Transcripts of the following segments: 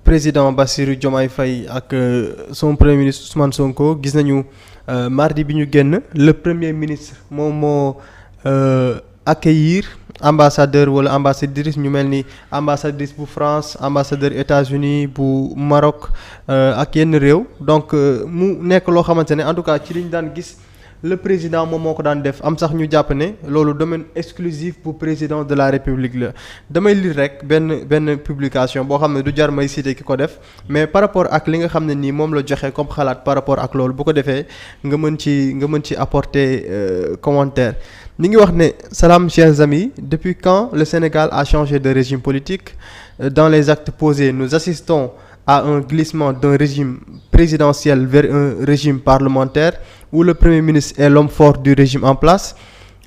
président Bassirou Diomaye Faye ak son premier ministre Ousmane Sonko gis nañu mardi bi ñu génn le premier ministre moom moo accueillir ambassadeur wala ambassadrice ñu mel ni ambassadrice bu France ambassadeur États-Unis bu Maroc ak yenn réew donc mu nekk loo xamante ne en tout cas ci liñ daan gis le président moom moo ko daan def am sax ñu jàpp ne loolu domaine exclusif bu président de la République la damay lire rek benn publication boo xam ne du jar may citer ki ko def mais par rapport ak li nga xam ne nii moom la joxe comme xalaat par rapport ak loolu bu ko defee nga mën ci apporter commentaire. mi ngi wax ne salam chers amis, depuis quand le Sénégal a changé de régime politique? Dans les actes posés, nous assistons à un glissement d'un régime présidentiel vers un régime parlementaire où le Premier ministre est l'homme fort du régime en place.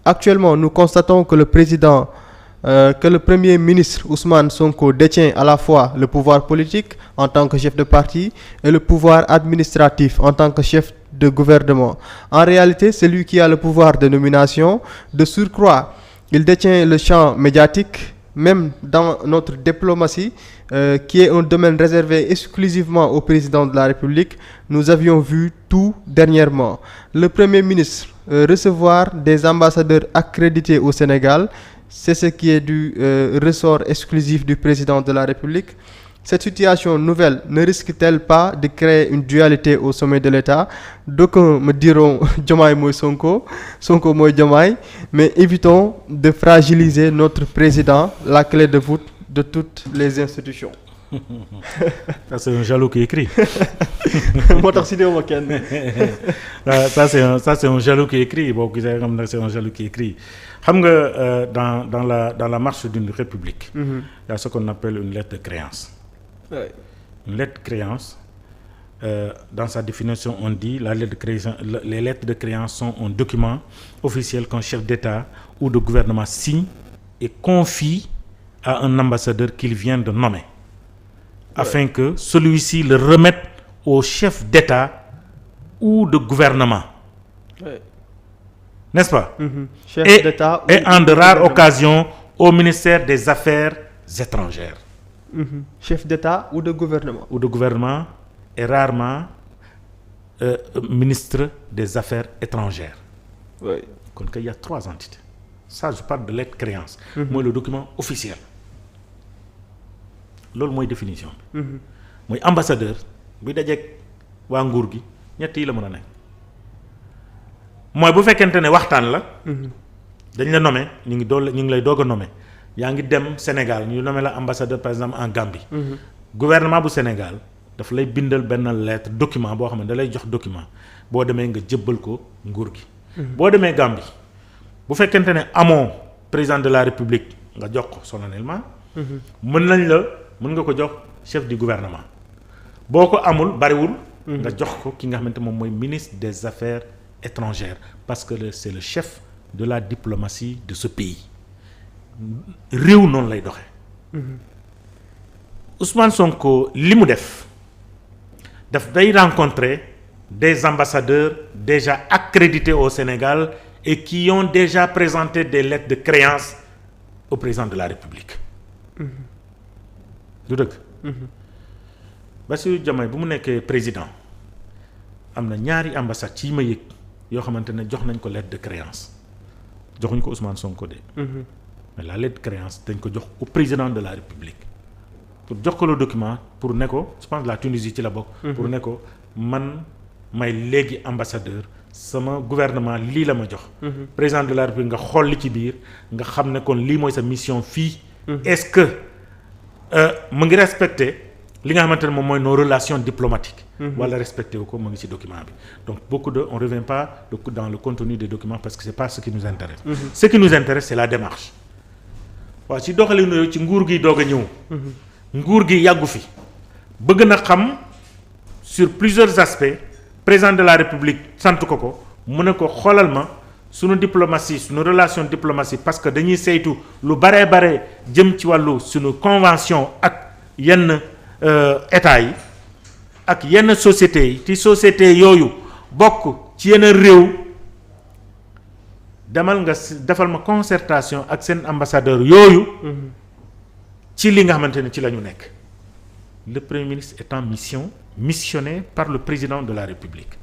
Actuellement, nous constatons que le Premier ministre Ousmane Sonko détient à la fois le pouvoir politique en tant que chef de parti et le pouvoir administratif en tant que chef de gouvernement. En réalité, c'est lui qui a le pouvoir de nomination. De surcroît, il détient le champ médiatique, même dans notre diplomatie, qui est un domaine réservé exclusivement au président de la République. Nous avions vu tout dernièrement. Le Premier ministre recevoir des ambassadeurs accrédités au Sénégal, c'est ce qui est du ressort exclusif du président de la République. Cette situation nouvelle ne risque-t-elle pas de créer une dualité au sommet de l'État? D'aucuns me diront Diomaye mooy Sonko, Sonko mooy Diomaye, mais évitons de fragiliser notre président, la clé de voûte de toutes les institutions. Ça c'est un jaloux qui écrit. moo tax si déwuma kenn. Ça c'est un jaloux qui écrit boo gisee xam na c'est un jaloux qui écrit. Xam nga dans la marche d'une république. Il y a ce qu'on appelle une lettre de créance. Ouais. Une lettre de créance, dans sa définition, on dit les lettres de créance sont un document officiel qu'un chef d'État ou de gouvernement signe et confie à un ambassadeur qu'il vient de nommer, afin que celui-ci le remette au chef d'État ou de gouvernement. Ouais. N'est-ce pas? Chef d'État et en de rares occasions au ministère des Affaires étrangères. Chef d'État ou de gouvernement. Ou de gouvernement et rarement ministre des Affaires étrangères. Oui. Donc il y a 3 entités. Ça, je parle de lettre créance. Mooy le document officiel. Loolu mooy définition bi. mooy ambassadeur buy dajeeg waa nguur gi ñett yi la mën a nekk. mooy bu fekkente ne waxtaan la. dañ la nommé ñu ngi lay doog a nommé. yaa ngi dem Sénégal ñu nommé la ambassadeur par exemple en Gambie. Gouvernement bu Sénégal daf lay bindal benn lettre document boo xam ne da lay jox document boo demee nga jébbal ko nguur gi. boo demee Gambie bu fekkente ne amoo président de la République nga jox ko solennellement. mën nga ko jox chef du gouvernement. boo ko amul bariwul. nga jox ko ki nga xamante moom mooy ministre des Affaires étrangères parce que c'est le chef de la diplomatie de ce pays. réew noonu lay doxee. Ousmane Sonko li mu def day rencontrer des ambassadeurs déjà accrédités au Sénégal et qui ont déjà présenté des lettres de créance au président de la République. du dëgg. Bassirou Diomaye bu mu nekkee président am na ñaari ambassade ci ma yëg yoo xamante ne jox nañ ko lettre de créance joxuñ ko Ousmane Sonko de. mais la lettre de créance dañ ko jox au président de la République pour jox ko le document pour ne ko je pense la Tunisie ci la bokk. pour ne ko man may léegi ambassadeur sama gouvernement lii la ma jox. président de la République nga xool li ci biir nga xam ne kon lii mooy sa mission fii. est-ce que mu ngi respecté li nga xamante ne moom mooy nos relations diplomatiques. wala respecté wu ko mu ngi ci document bi donc on revient pas dans le contenu des documents parce que c'est pas ce qui nous intéresse. Ce qui nous intéresse c'est la démarche. waaw ci doxalin yooyu ci nguur gi doog a ñëw. nguur gi yàggu fi bëgg na xam sur plusieurs aspects président de la République sant ko mu ne ko xoolal ma sunu diplomatie sunu relation diplomatie parce que dañuy saytu lu bare jëm ci wàllu sunu convention ak yenn état yi ak yenn sociétés yi ci sociétés yooyu bokk ci yenn réew. demal nga defal ma concertation ak seen ambassadeur yooyu. ci li nga xamante ne ci la ñu nekk. le premier ministre est en mission missionné par le président de la république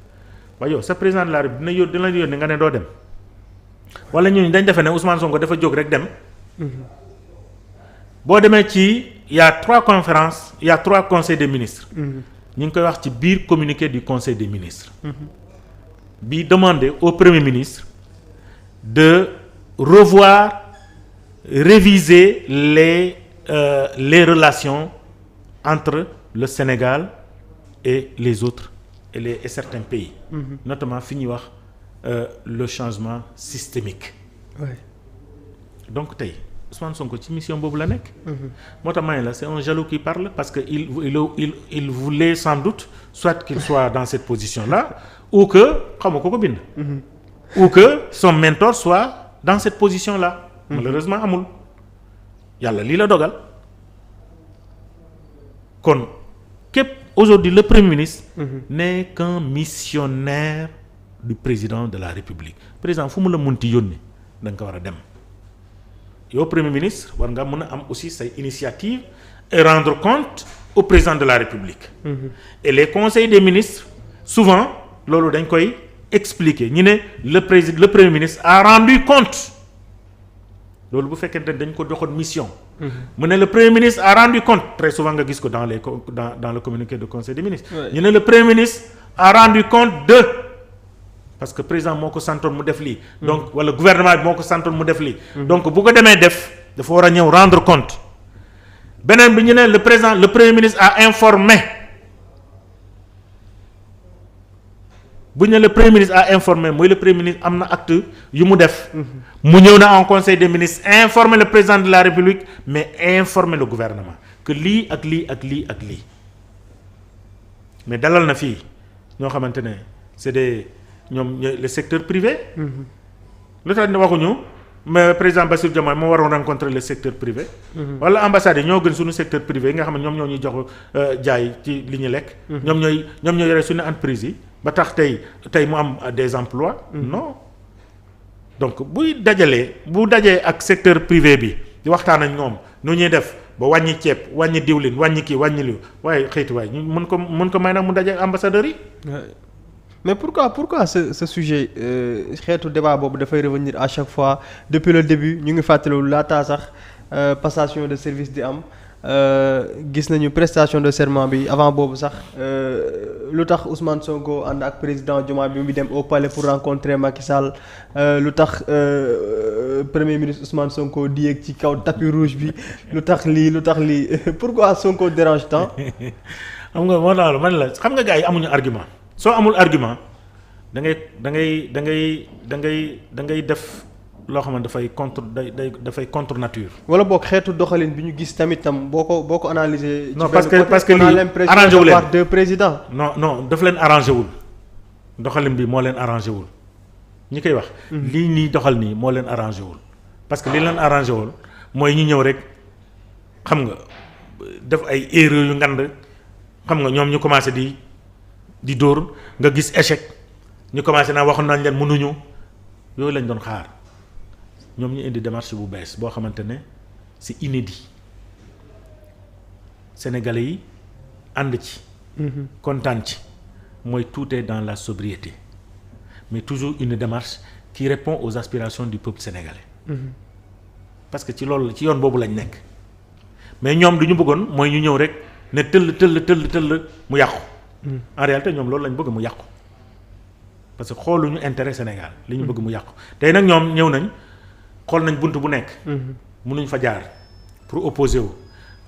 waaye yow sa président de la république dina la yónni nga ne doo dem wala ñooñu dañ defe ne Ousmane Sonko dafa jóg rek dem. boo demee ci il y a 3 conférences il y a 3 conseils des ministres. ñu ngi koy wax ci biir communiqué du conseil des ministres. bi demander au premier ministre de revoir réviser les relations entre le Sénégal et les autres et certains pays. Notamment fi ñuy wax le changement systémique. Ouais. Donc tey Ousmane Sonko ci mission boobu la nekk. moo tax ma ne la c'est un jaloux qui parle parce que il voulait sans doute soit qu'il soit dans cette position-là ou que xam nga ko bind. ou que son mentor soit dans cette position-là. Malheureusement amul yàlla lii la dogal kon képp aujourd'hui le premier ministre. n'est qu'un missionnaire du président de la République président fu mu la munti yónni da nga ko war a dem. yow premier ministre war nga mën a am aussi say initiative et rendre compte au président de la République. Et les conseils des ministres souvent loolu dañ koy expliquer ñu ne le premier ministre a rendu compte loolu bu fekkente ne dañ ko joxoon mission. mu ne le premier ministre a rendu compte très souvent nga gis ko dans le communiqué de conseil des ministres. ñu ne le premier ministre a rendu compte de. parce que président moo ko santoon mu def lii. donc wala gouvernement bi moo ko santoon mu def lii. donc bu ko demee def dafa war a ñëw rendre compte. beneen bi ñu ne le premier ministre a informé bu ñu ne le premier ministre a informé mooy le premier ministre am na acte yu mu def. mu ñëw na en conseil des ministres informer le président de la république mais informer le gouvernement que lii ak lii ak lii ak lii mais dalal na fii ñoo xamante ne c'est des. ñoom le secteur privé. lu tax ne waxuñu mais président Bassirou Diomaye moo waroon rencontrer le secteur privé. wala ambassade yi ñoo gën suñu secteur privé yi nga xam ne ñoom ñoo ñuy jox jaay ci li ñu lekk. ñoom ñooy yore suñu entreprise yi ba tax tey mu am des emplois. non donc bu dajee ak secteur privé bi di waxtaan ak ñoom nu ñuy def ba wàññi ceeb wàññi diwlin wàññi kii wàññi li waaye xëyti waay ñu mën ko may nag mu daje ak ambassadeurs yi. mais pourquoi ce sujet xeetu débat boobu dafay revenir à chaque fois depuis le début ñu ngi fàttaliwul laataa sax passation de service di am gis nañu prestation de serment bi avant boobu sax lu tax Ousmane Sonko ànd ak président Diomaye bi mu dem au palais pour rencontrer Macky Sall lu tax premier ministre Ousmane Sonko di yéeg ci kaw tapis rouge bi lu tax lii pourquoi Sonko dérange tant. xam nga moo tax man la xam nga gars yi amuñu argument. soo amul argument da ngay def loo xam ne dafay contre nature. wala boog xeetu doxalin bi ñu gis tamit boo ko analyser. non parce que lii arrangé wu leen deux présidents. non daf leen arrangé wul doxalin bi moo leen arrangé wul ñi koy wax. lii nii doxal nii moo leen arrangé wul parce que li leen arrangé wul mooy ñu ñëw rek xam nga def ay erreurs yu ngand xam nga ñoom ñu commencé di dóor nga gis échec ñu commencé naa waxoon nañ leen mënuñu yooyu lañ doon xaar ñoom ñu indi démarche bu bees boo xamante ne c'est inédit sénégalais yi ànd ci. kontaan ci mooy tout est dans la sobriété mais toujours une démarche qui répond aux aspirations du peuple sénégalais. parce que ci yoon boobu lañ nekk mais ñoom du ñu bëggoon mooy ñu ñëw rek ne tëll mu yàqu. en réalité ñoom loolu lañ bëgg mu yàqu parce que xooluñu intérêt Sénégal li ñu bëgg mu yàqu tey nag ñoom ñëw nañ xool nañ bunt bu nekk. mënuñ fa jaar pour opposer wu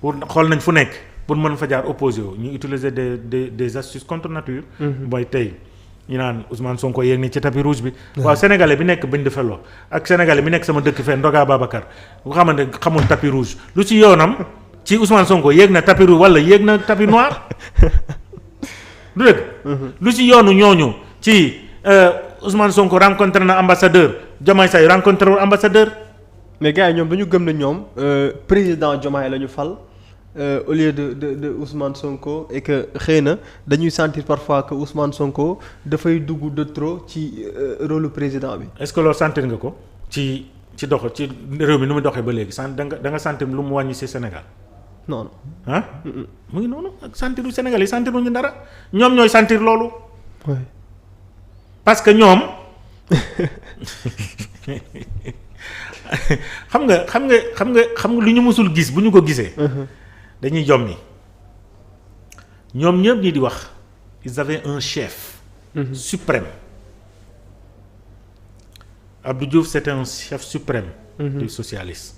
pour xool nañ fu nekk pour mën fa jaar opposer wu ñu utiliser des astuces contre nature. mooy tey ñu naan Ousmane Sonko yéeg ni ci tapis rouge bi. waaw sénégalais bi nekk bañ de felloo ak sénégalais bi nekk sama dëkk fee Ndoga Babacar bu xamante ne xamul tapis rouge lu ci yoonam ci Ousmane Sonko yéeg na tapis rouge wala yéeg na tapis noir. du dëgg. lu ci yoonu ñooñu ci Ousmane Sonko rencontré na ambassadeur Diomaye Faye rencontré wul ambassadeur. mais gars yi ñoom dañu gëm ne ñoom président Diomaye la ñu fal au lieu de Ousmane Sonko et que xëy na dañuy sentir parfois que Ousmane Sonko dafay dugg de trop ci rôle président bi. est-ce que loolu sentir nga ko ci réew mi nu mu doxee ba léegi da nga sentir lu mu wàññi ci Sénégal non ah mu ngi noonu ak sentiru Sénégal yi sentiruñu dara ñoom ñooy sentir loolu. oui. parce que ñoom xam nga lu ñu mësul gis bu ñu ko gisee. dañuy jommi ñoom ñëpp ñi di wax ils avaient un chef. suprême. Abdou Diouf c'était un chef suprême. du socialisme.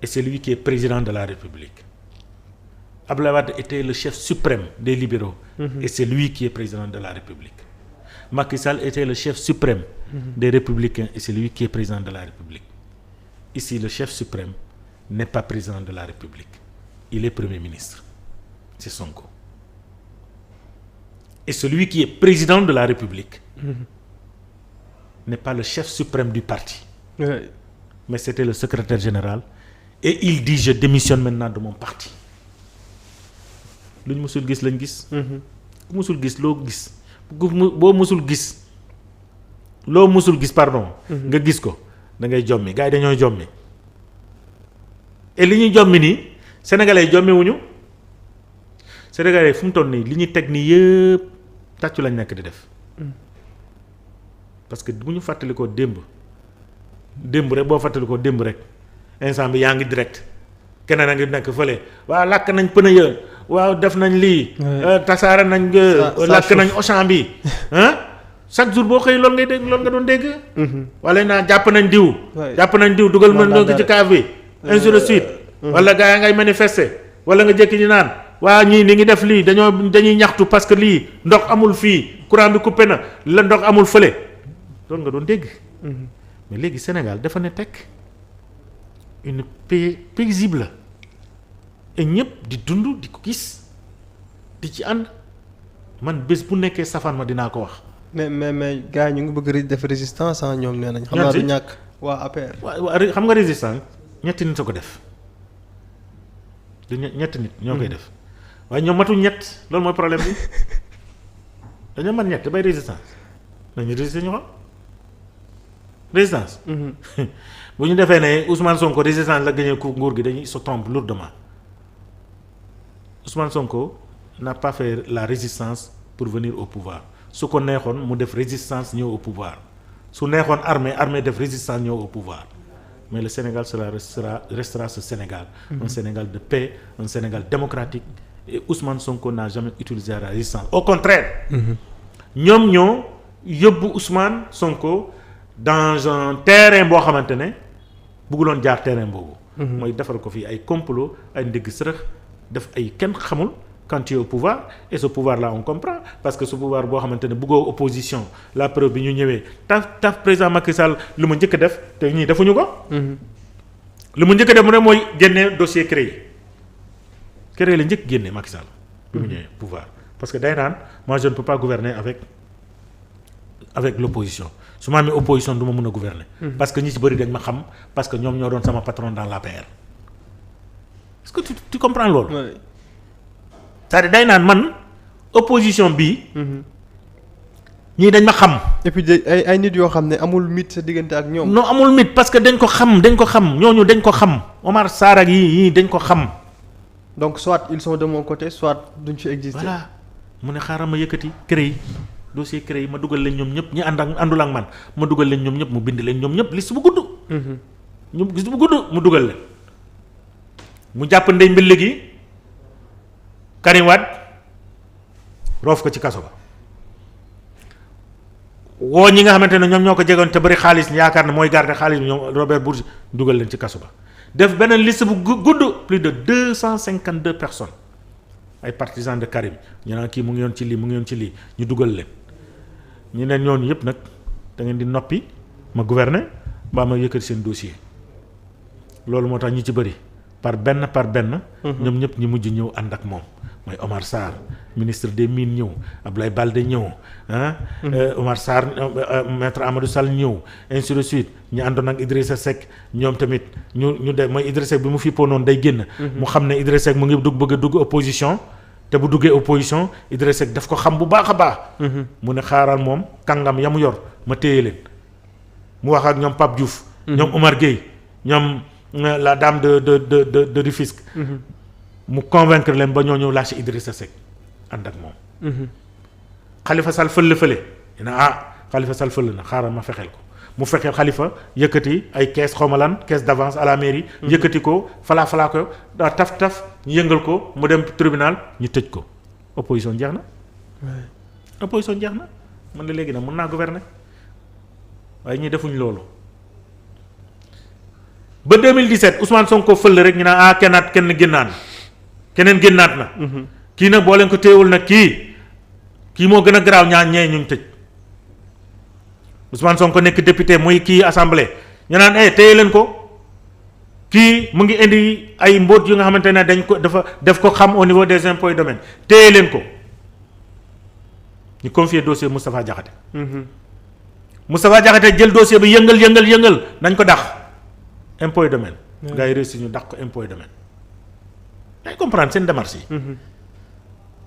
Et c'est lui qui est président de la République. Abdoulaye Wade était le chef suprême des libéraux. Et c'est lui qui est président de la République. Macky Sall était le chef suprême des républicains et c'est lui qui est président de la République. Ici, le chef suprême n'est pas président de la République. Il est Premier ministre. C'est Sonko. Et celui qui est président de la République n'est pas le chef suprême du parti. oui. Mais c'était le secrétaire général. Et il dit je démissionne maintenant de mon parti. lu ñu mësul gis lañ gis. ku mësul gis loo gis boo mësul gis loo mësul gis pardon. nga gis ko da ngay jommi gars yi dañoo jommi. et li ñuy jommi nii sénégalais yi jommi wuñu sénégalais yi fu mu toll nii li ñuy teg nii yëpp tàccu lañ nekk di def. parce que bu ñu fàttalikoo démb rek boo fàttalikoo démb rek. instant bi yaa ngi direct keneen a ngi nekk fële waaw làkk nañ pneu ya waaw def nañ lii. tasaare nañ. làkk nañ Auchan bi chaque jour boo xëy loolu ngay dégg loolu nga doon dégg. wala naa jàpp nañ diw. jàpp nañ diw dugal mën na ci kaaf bi. ainsi de suite. wala gars yi ngay manifester. wala nga jékki ñu naan waa ñii ni ngi def lii dañuy ñaxtu parce que lii ndox amul fii courant bi coupé na la ndox amul fële loolu nga doon dégg. mais léegi Sénégal dafa ne tekk. une paix paisible et ñëpp di dund di ko gis di ci ànd man bés bu nekkee safaan ma dinaa ko wax. mais gars yi ñu ngi bëgg def résistance ah ñoom nee nañ. xam naa du ñàkk waa APR. waa xam nga résistance ñetti nit a ko def du ñetti nit ñoo koy def waaye ñoom matuñ ñett loolu mooy problème bi dañoo mën ñett bay résistance nañu résister ñu xam résistance. bu ñu defee ne Ousmane Sonko résistance la gagné ku nguur gi dañuy se trompe lourdement Ousmane Sonko n'a pas fait la résistance pour venir au pouvoir su ko neexoon mu def résistance ñëw au pouvoir su neexoon armée def résistance ñëw au pouvoir mais le Sénégal restera ce Sénégal. Un Sénégal de paix, un Sénégal démocratique et Ousmane Sonko n'a jamais utilisé la résistance au contraire. ñoom ñoo yóbbu Ousmane Sonko dans un terrain boo xamante ne bëgguloon jaar terrain boobu. mooy defal ko fii ay complot ay ndigg sërëx def ay kenn xamul quand tu es au pouvoir et ce pouvoir là on comprend parce que ce pouvoir boo xamante ne bëggoo opposition la preuve bi ñu ñëwee taf président Macky Sall lu mu njëkk def te ñii defuñu ko. lu mu njëkk def mu ne mooy génne dossier créé la njëkk génne Macky Sall. bi mu ñëwee pouvoir parce que day naan moi je ne peux pas gouverner avec l'opposition su ma amee opposition du ma mën a gouverner. parce que ñi ci bëri dañ ma xam parce que ñoom ñoo doon sama patron dans l'APR. est-ce que tu comprends loolu. Ouais. c'est-à-dire day naan man opposition bii. ñii dañ ma xam. et puis ay nit yoo xam ne amul mit sa diggante ak ñoom. non amul mit parce que dañ ko xam ñooñu dañ ko xam Omar Sarr ak yii dañ ko xam. donc soit ils sont de mon côté soit duñ fi exister. voilà mu ne xaaral ma yëkkati CREI dossier CREI ma dugal leen ñoom ñëpp ñi àndul ak man ma dugal leen ñoom ñëpp mu bind leen ñoom ñëpp liste bu gudd. liste bu gudd mu dugal leen. mu jàpp ndey mbill gi Karim Wade roof ko ci kaso ba woo ñi nga xamante ne ñoom ñoo ko jegoon te bëri xaalis yaakaar ne mooy garder xaalis bi ñoom Robert Bourgi dugal leen ci kaso ba def beneen liste bu gudd plus de 252 personnes ay partisans de Karim ñu naan kii mu ngi yoon ci lii mu ngi yoon ci lii ñu dugal leen ñu ne ñooñu yëpp nag da ngeen di noppi ma gouverner mbaa ma yëkkati seen dossier loolu moo tax ñi ci bëri par benn. ñoom ñëpp ñi mujj ñëw ànd ak moom mooy Omar Sarr ministre des mines ñëw Abdoulaye Baldé ñëw Omar Sarr maître Amadou Sall ñëw ainsi de suite ñu àndoon ak Idrissa Seck ñoom tamit ñu def mooy Idrissa Seck bi mu fippoo noonu day génn. mu xam ne Idrissa Seck mu ngi bëgg a dugg opposition te bu duggee opposition Idrissa Seck daf ko xam bu baax a baax. mu ne xaaral moom kàngam ya mu yor ma téye leen mu wax ak ñoom Pape Diouf. ñoom Omar Gueye ñoom la dame de Rufisque. mu convaincre leen ba ñoo ñëw lâché Idrissa Seck ànd ak moom. Khalifa Sall fële Khalifa Sall fële na xaaral ma fexeel ko mu fexeel Khalifa yëkkati ay caisse xaw ma lan caisse d'avance à la mairie. yëkkati ko falaa ko daa taf ñu yëngal ko mu dem tribunal ñu tëj ko opposition jeex na. opposition jeex na man de léegi nag mën naa gouverner waaye ñii defuñ loolu. ba 2017 Ousmane Sonko fël rek ñu naan kenn génnaat na. kii nag boo leen ko téewul nag kii moo gën a garaaw ñee ñu tëj Ousmane Sonko nekk député muy kii assemblée ñu naan téye leen ko kii mu ngi indi ay mbóot yu nga xamante ne dañ ko def ko xam au niveau des impôts et domaines téye leen ko ñu confier dossier Moustapha Diakhaté. Moustapha Diakhaté jël dossier bi yëngal nañ ko dàq impôts et domaines. gars yi réussi ñu dàq ko impôts et domaines. day comprendre seen démarche yi.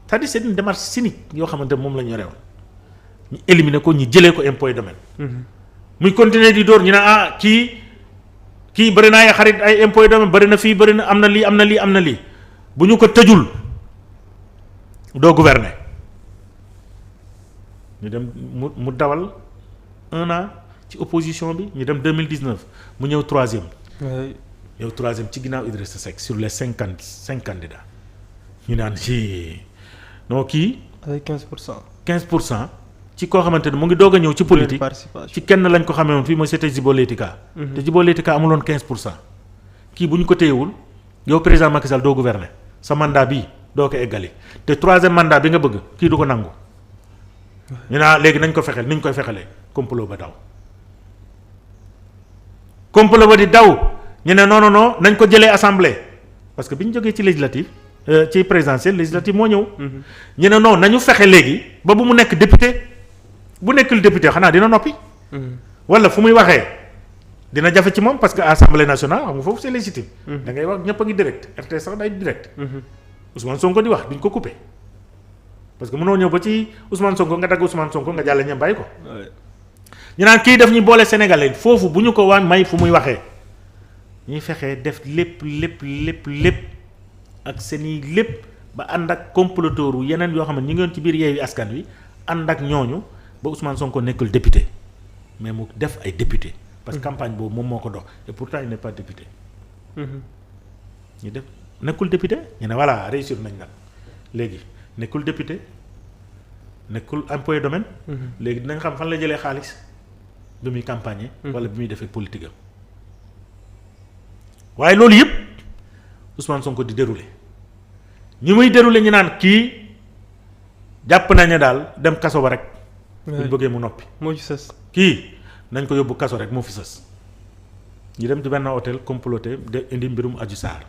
c'est-à-dire c'est une démarche cynique yoo xamante ne moom la ñu yore woon ñu éliminer ko ñu jëlee ko impôts et domaines. muy continuer di dóor ñu ne kii bëri na ay xarit ay impôts et domaines bëri na fii bëri na am na lii bu ñu ko tëjul doo gouverner ñu dem mu dawal 1 an ci opposition bi ñu dem 2019 mu ñëw 3e. yow 3e ci ginnaaw Idrissa Seck sur les 5 candidats ñu naan non kii. avec 15%. 15% ci koo xamante ne mu ngi doog a ñëw ci politique ci kenn lañ ko xamee woon fii mooy c'était Djibo Leyti-Ka. te Djibo Leyti-Ka amuloon 15%. kii bu ñu ko téyewul yow président Macky Sall doo gouverner sa mandat bii doo ko eggali te 3e mandat bi nga bëgg kii du ko nangu. ñu naa léegi nañ ko fexeel ni ñu koy fexelee complot ba daw. complot ba di daw ñu ne non nañ ko jëlee assemblée parce que bi ñu jógee ci législative. ci présidentielle législative moo ñëw. ñu ne non nañu fexe léegi ba bu mu nekk député bu nekkul député xanaa dina noppi. wala fu muy waxee dina jafe ci moom parce que assemblée nationale xam nga foofu c'est légitime. da ngay wax ñëpp a ngi direct RTS sax day direct. Ousmane Sonko di wax duñ ko coupé parce que mënoo ñëw ba ci Ousmane Sonko nga dagg Ousmane Sonko nga jàll ña bàyyi ko. ñu naan kii daf ñu boole Sénégalais foofu bu ñu ko waa may fu muy waxee ñuy fexee def lépp. ak seeni lépp ba ànd ak comploteur wu yeneen yoo xam ne ñu ngi woon ci biir Yewwi Askan Wi ànd ak ñooñu ba Ousmane Sonko nekkul député mais mu def ay député parce que campagne boobu moom moo ko dox et pourtant il n'est pas député. ñu def nekkul député ñu ne voilà réussir nañ nag léegi nekkul député nekkul impôts et domaines. léegi dinañ xam fan la jëlee xaalis bi muy campagne. wala bi muy defee politique am waaye loolu yëpp Ousmane Sonko di dérouler. ñi muy déroulé ñu naan kii jàpp nañ ne daal dem kaso ba rek. buñ bëggee mu noppi. moo ci sës. kii nañ ko yóbbu kaso rek moo fi sës. ñu dem ci benn hôtel comploté de indi mbirum Adji Sarr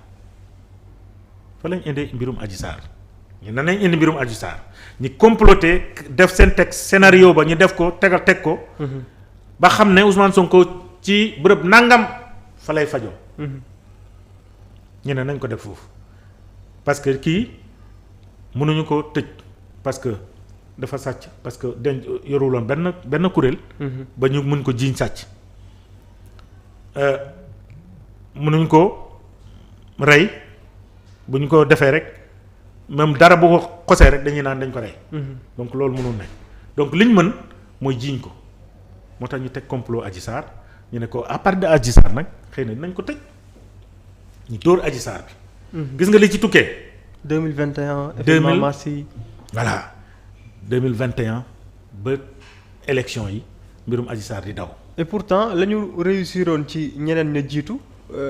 fa lañ indi mbirum Adji Sarr ñu ne nañ indi mbirum Adji Sarr ñu comploté def seen texte scénario ba ñu def ko teg ko. ba xam ne Ousmane Sonko ci bërëb nangam fa lay fajoo. ñu ne nañ ko def foofu. parce que kii mënuñu ko tëj parce que dafa sàcc parce que denc yoruloon benn kuréel. ba ñu mën ko jiiñ sàcc. mënuñ ko rey bu ñu ko defee rek même dara bu ko xosee rek dañuy naan dañ ko rey. donc loolu mënul ne donc liñ mën mooy jiiñ ko moo tax ñu teg complot Adji Sarr ñu ne ko à part de Adji Sarr nag xëy na dinañ ko tëj ñu dóor Adji Sarr bi. gis nga li ci tukkee. 2021. événement mars yi. voilà 2021 ba élection yi mbirum Adji Sarr di daw. et pourtant la ñu réussiroon ci ñeneen ña jiitu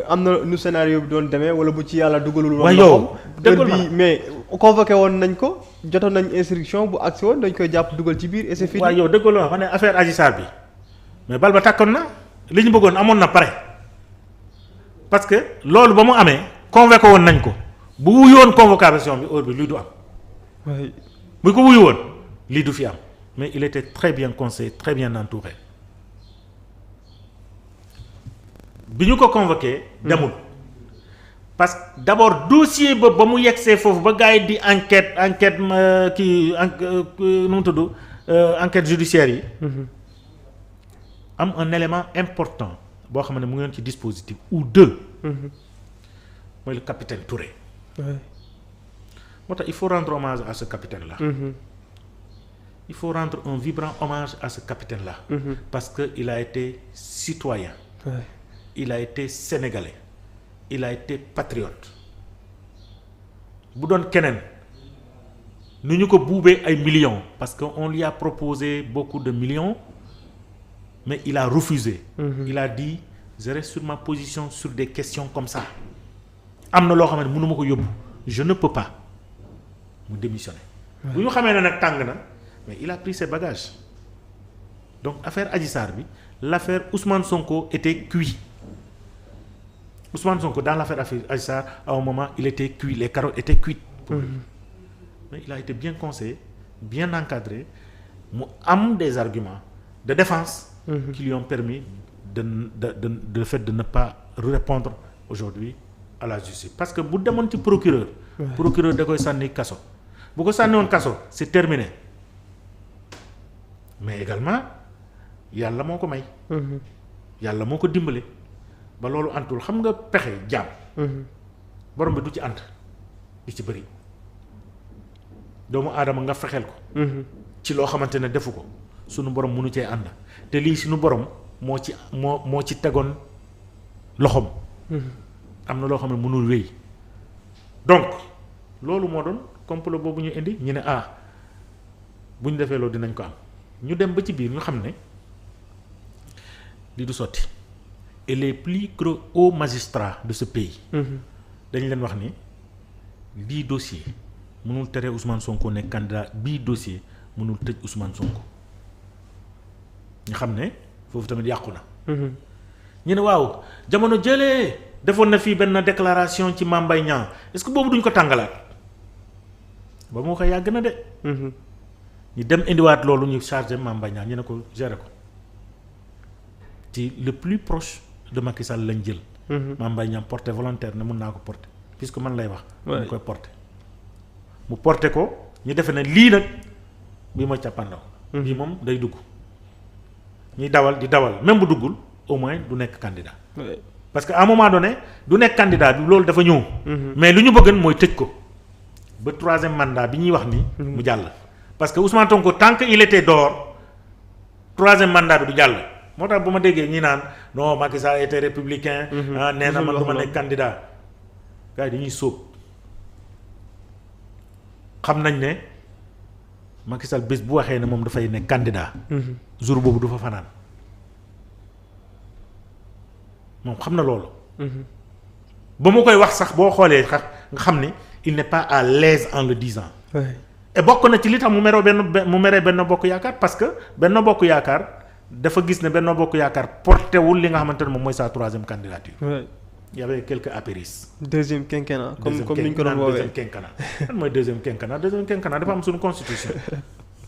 am na nu scénario bi doon demee wala bu ci yàlla dugalul. waaye yow dëgg bi mais convoqué woon nañ ko jotoon nañ instruction bu agsi woon dañ koy jàpp dugal ci biir et c'est fini. waaye yow dëgg la wax ne affaire Adji Sarr bi mais bal ba tàkkoon na li ñu bëggoon amoon na pare parce que loolu ba mu amee. convoqué woon nañ ko bu wuyu woon convocation bi heure bi lii du am. oui bu ko wuyu woon lii du fi am mais il était très bien conseillé très bien entouré bi ñu ko convoqué. demul parce que d'abord dossier ba mu yegsee foofu ba gars yi di enquête nu mu tudd enquête judiciaire yi. am un élément important boo xam ne mu ngi ci dispositif ou deux. mooy le capitaine Touré. Ouais. moo tax il faut rendre hommage à ce capitaine là. Il faut rendre un vibrant hommage à ce capitaine là. Parce que il a été citoyen. Ouais. Il a été sénégalais. Il a été patriote. bu doon keneen nu ñu ko buubee ay millions parce que on lui a proposé beaucoup de millions mais il a refusé. Il a dit je reste sur ma position sur des questions comme ça. am na loo xam ne mënu ma ko yóbbu je ne peux pas mu démissionner. bu ñu xamee ne nag tàng na mais il a pris ses bagages donc affaire Adji Sarr bi l'affaire Ousmane Sonko était cuit. Ousmane Sonko dans l'affaire Adji Sarr à un moment il était cuit les carottes étaient cuites pour lui. Mais il a été bien conseillé bien encadré mu am des arguments de défense qui lui ont permis de fait de ne pas répondre aujourd'hui à la justice parce que bu demoon ci procureur da koy sànni kaso bu ko sànni woon kaso c'est terminé mais également yàlla moo ko may yàlla moo ko dimbale ba loolu antul xam nga pexe jaam borom bi du ci ànd di ci bëri doomu aadama nga fexeel ko ci loo xamante ne defu ko sunu borom mënu cee ànd te lii sunu borom moo ci tegoon loxoom am na loo xam ne mënul wéy donc loolu moo doon complot boobu ñu indi ñu ne bu ñu defee loolu dinañ ko am ñu dem ba ci biir ñu xam ne li du sotti et les plus hauts magistrats de ce pays dañ leen wax ni lii dossier mënul tere Ousmane Sonko nekk candidat bii dossier mënul tëj Ousmane Sonko ñu xam ne foofu tamit yàqu na ñu ne waaw jamono jëlee defoon na fii benn déclaration ci Mame Mbaye Niang est-ce que boobu duñ ko tàngalaat ba moo ko yàgg na de ñu dem indiwaat loolu ñu chargé Mame Mbaye Niang ñu ne ko gérer ko ci le plus proche de Macky Sall lañ jël Mame Mbaye Niang porté volontaire ne mën naa ko porter puisque man lay wax mu koy porter mu porté ko ñu defe ne lii nag bii mooy càppandaw bii moom day dugg ñuy dawal di dawal même bu duggul au moins du nekk candidat parce que à un moment donné du nekk candidat bi loolu dafa ñëw mais lu ñu bëggan mooy tëj ko ba 3e mandat bi ñuy wax ni mu jàll parce que Ousmane Sonko tant que il était dehors 3e mandat bi du jàll moo tax bu ma déggee ñi naan non Macky Sall était républicain nee na man du ma nekk candidat gars yi dañuy sóob xam nañ ne Macky Sall bés bu waxee ne moom dafay nekk candidat jour boobu du fa fanaan moom xam na loolu ba mu koy wax sax boo xoolee nga xam ni il n'est pas à l'aise en le disant et bokk na ci li tax mu meree benn bokk yaakaar parce que benn bokk yaakaar dafa gis ne benn bokk yaakaar porté wul li nga xamante ne moom mooy sa 3e candidature il y avait quelques apérisses. deuxième quinquennat comme ni ñu ko doon woowee deuxième quinquennat lan mooy deuxième quinquennat dafa am suñu constitution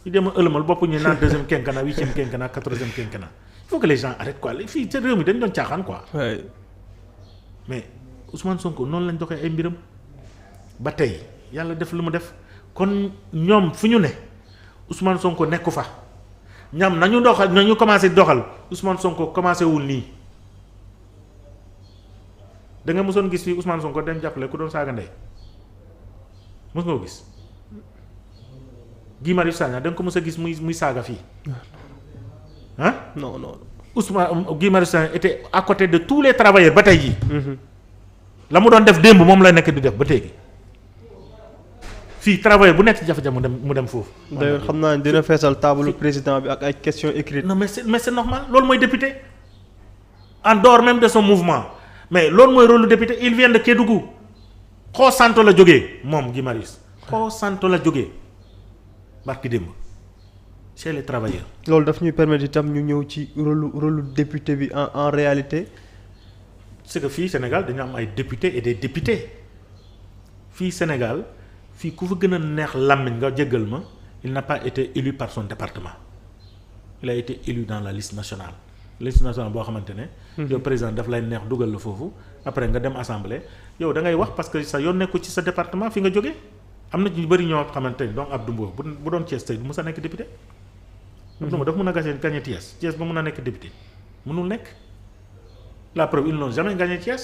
ñu dem a ëlëmal bopp ñu naan deuxième quinquennat 8e quinquennat 14e quinquennat il faut que les gens arrêtent quoi fii ca réew mi dañ doon caaxaan quoi. mais Ousmane Sonko noonu lañ doxee ay mbiram ba tey yàlla def lu mu def kon ñoom fu ñu ne Ousmane Sonko nekku fa ñam nañu doxal nañu commencé doxal Ousmane Sonko commencé wul nii. da nga mësoon gis fii Ousmane Sonko dem jàppale ku doon saaga ndey mës nga ko gis Guy Marius Sagna da nga ko mës a gis muy saaga fii non Ousmane Guy Marius Sagna était à côté de tous les travailleurs ba tey jii la mu doon def démb moom la nekk di def ba tey gi fii travailleur bu nekk ci jafe-jafe mu dem foofu. d'ailleurs xam naa ne dina feesal table président bi ak ay questions écrites. non mais c'est normal loolu mooy député en dehors même de son mouvement. mais loolu mooy rôle lu député il vient de Kédougou xoo santo la jógee moom Guy Marius xoo santo la jógee barki démb chez les travailleurs. loolu daf ñuy permettre itam ñu ñëw ci rôle député bi en réalité. c'est que fii Sénégal dañu am ay députés et des députés fii Sénégal fii ku fa gën a neex làmmiñ nga jéggal ma il n'a pas été élu par son département il a été élu dans la liste nationale. liste nationale boo xamante ne. yow président daf lay neex dugal la foofu après nga dem assemblée yow da ngay wax parce que sa yoon nekku ci sa département fi nga jógee am na ñu bëri ñoo xamante ni donc Abdou Mbow bu doon Thiès tey du mës a nekk député. Abdou Mbow dafa mën a gagné Thiès ba mën a nekk député mënul nekk la preuve ils n'ont jamais gagné Thiès.